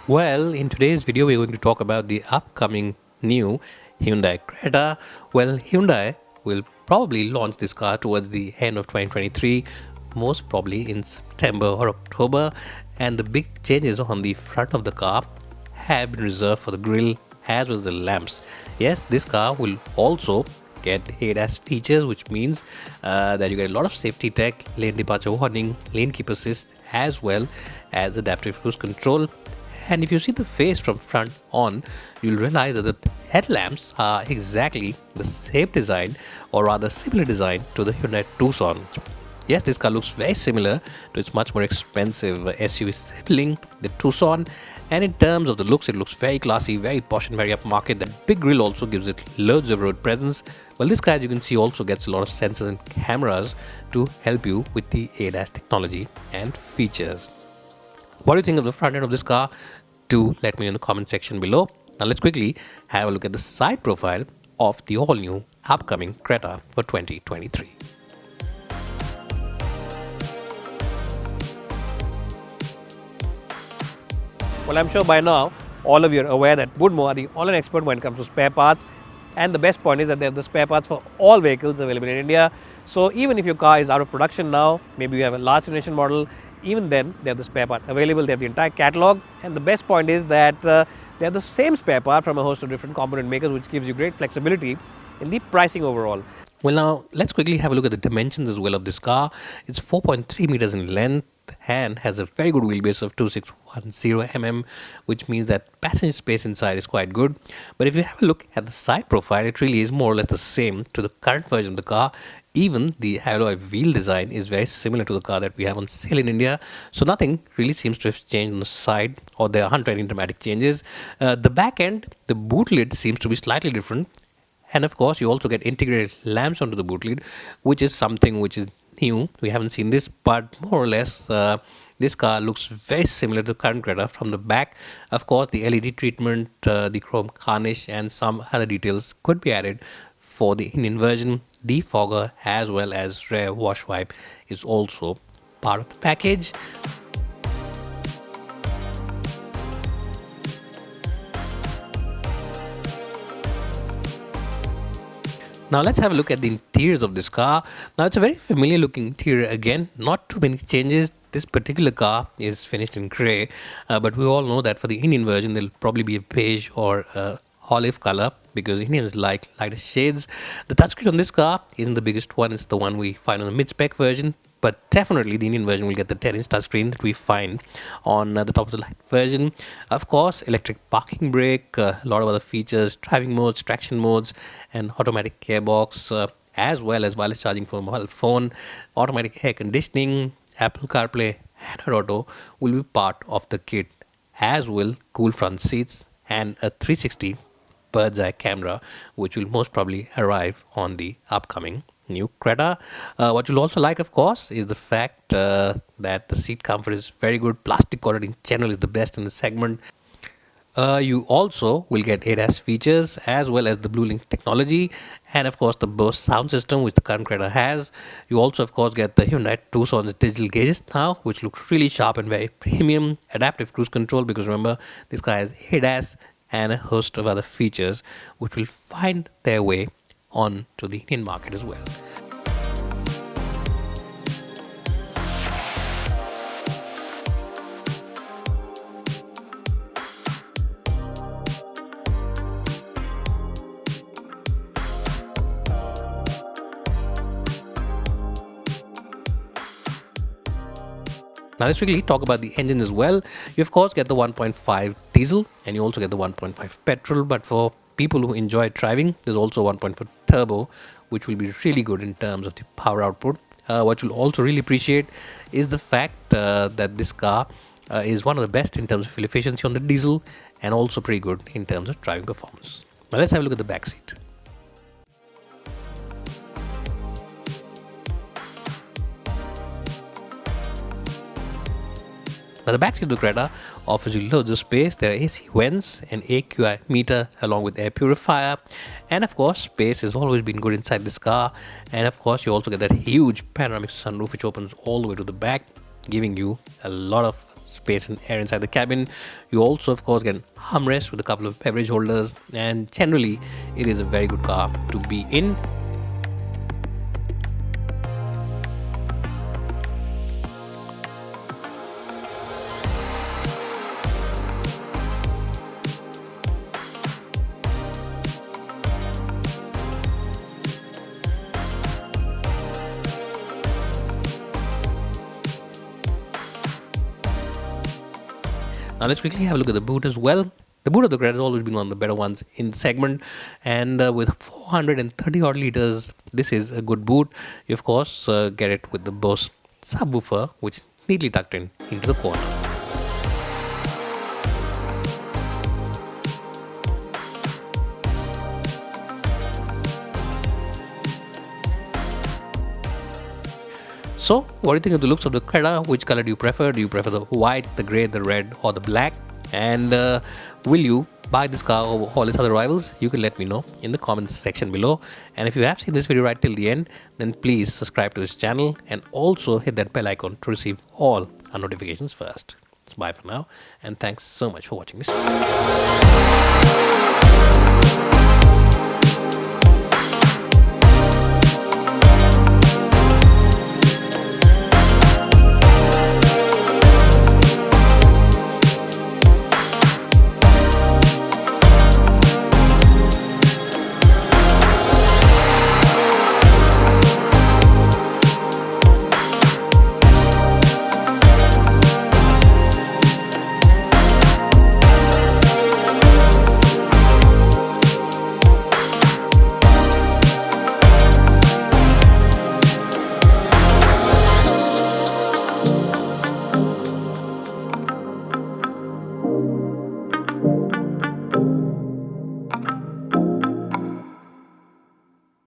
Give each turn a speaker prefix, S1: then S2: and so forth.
S1: Well, in today's video, we're going to talk about the upcoming new Hyundai Creta. Well, Hyundai will probably launch this car towards the end of 2023, most probably in September or October. And the big changes on the front of the car have been reserved for the grille as well as the lamps. Yes, this car will also get ADAS features, which means that you get a lot of safety tech, lane departure warning, lane keep assist, as well as adaptive cruise control. And if you see the face from front on, you'll realize that the headlamps are exactly the same design, or rather similar design, to the Hyundai Tucson. Yes, this car looks very similar to its much more expensive SUV sibling, the Tucson. And in terms of the looks, it looks very classy, very posh and very upmarket. That big grille also gives it loads of road presence. Well, this car, as you can see, also gets a lot of sensors and cameras to help you with the ADAS technology and features. What do you think of the front end of this car? Do let me know in the comment section below. Now let's quickly have a look at the side profile of the all-new upcoming Creta for 2023.
S2: Well, I'm sure by now all of you are aware that Woodmo are the online expert when it comes to spare parts, and the best point is that they have the spare parts for all vehicles available in India. So even if your car is out of production now, maybe you have a large generation model, even then they have the spare part available. They have the entire catalog, and the best point is that they have the same spare part from a host of different component makers, which gives you great flexibility in the pricing overall.
S1: Well, now let's quickly have a look at the dimensions as well of this car. It's 4.3 meters in length and has a very good wheelbase of 2610 mm, which means that passenger space inside is quite good. But if you have a look at the side profile, it really is more or less the same to the current version of the car. Even the alloy wheel design is very similar to the car that we have on sale in India. So nothing really seems to have changed on the side, or there aren't any dramatic changes. The back end, the boot lid seems to be slightly different. And of course, you also get integrated lamps onto the boot lid, which is something which is new. We haven't seen this, but more or less, this car looks very similar to the current Creta from the back. Of course, the LED treatment, the chrome garnish, and some other details could be added for the Indian version. Defogger as well as rear wash wipe is also part of the package. Now let's have a look at the interiors of this car. Now it's a very familiar looking interior again, not too many changes. This particular car is finished in grey, but we all know that for the Indian version there'll probably be a beige or a olive color, because Indians like lighter shades. The touchscreen on this car isn't the biggest one, it's the one we find on the mid-spec version. But definitely the Indian version will get the 10-inch touchscreen that we find on the top of the light version. Of course, electric parking brake, a lot of other features, driving modes, traction modes, and automatic gearbox, as well as wireless charging for a mobile phone, automatic air conditioning, Apple CarPlay, and Auto will be part of the kit, as will cool front seats and a 360 bird's eye camera, which will most probably arrive on the upcoming new Creta. What you'll also like, of course, is the fact that the seat comfort is very good. Plastic quality in general is the best in the segment. You also will get ADAS features as well as the BlueLink technology, and of course the Bose sound system which the current Creta has. You also of course get the Hyundai Tucson's digital gauges now, which looks really sharp and very premium. Adaptive cruise control, because remember this car has ADAS and a host of other features which will find their way on to the Indian market as well. Now let's quickly talk about the engine as well. You of course get the 1.5 diesel and you also get the 1.5 petrol, but for people who enjoy driving, there's also 1.4 turbo, which will be really good in terms of the power output. What you'll also really appreciate is the fact that this car is one of the best in terms of fuel efficiency on the diesel, and also pretty good in terms of driving performance. Now let's have a look at the back seat. Now the backseat of the Creta offers you loads of space. There are AC vents, an AQI meter along with air purifier, and of course space has always been good inside this car. And of course you also get that huge panoramic sunroof which opens all the way to the back, giving you a lot of space and air inside the cabin. You also, of course, get an armrest with a couple of beverage holders, and generally, it is a very good car to be in. Now let's quickly have a look at the boot as well. The boot of the Creta has always been one of the better ones in the segment, and with 430 odd liters, this is a good boot. You of course get it with the Bose subwoofer, which is neatly tucked in into the corner. So, what do you think of the looks of the Creta? Which color do you prefer? Do you prefer the white, the grey, the red, or the black? And will you buy this car over all its other rivals? You can let me know in the comments section below. And if you have seen this video right till the end, then please subscribe to this channel and also hit that bell icon to receive all our notifications first. So bye for now, and thanks so much for watching this.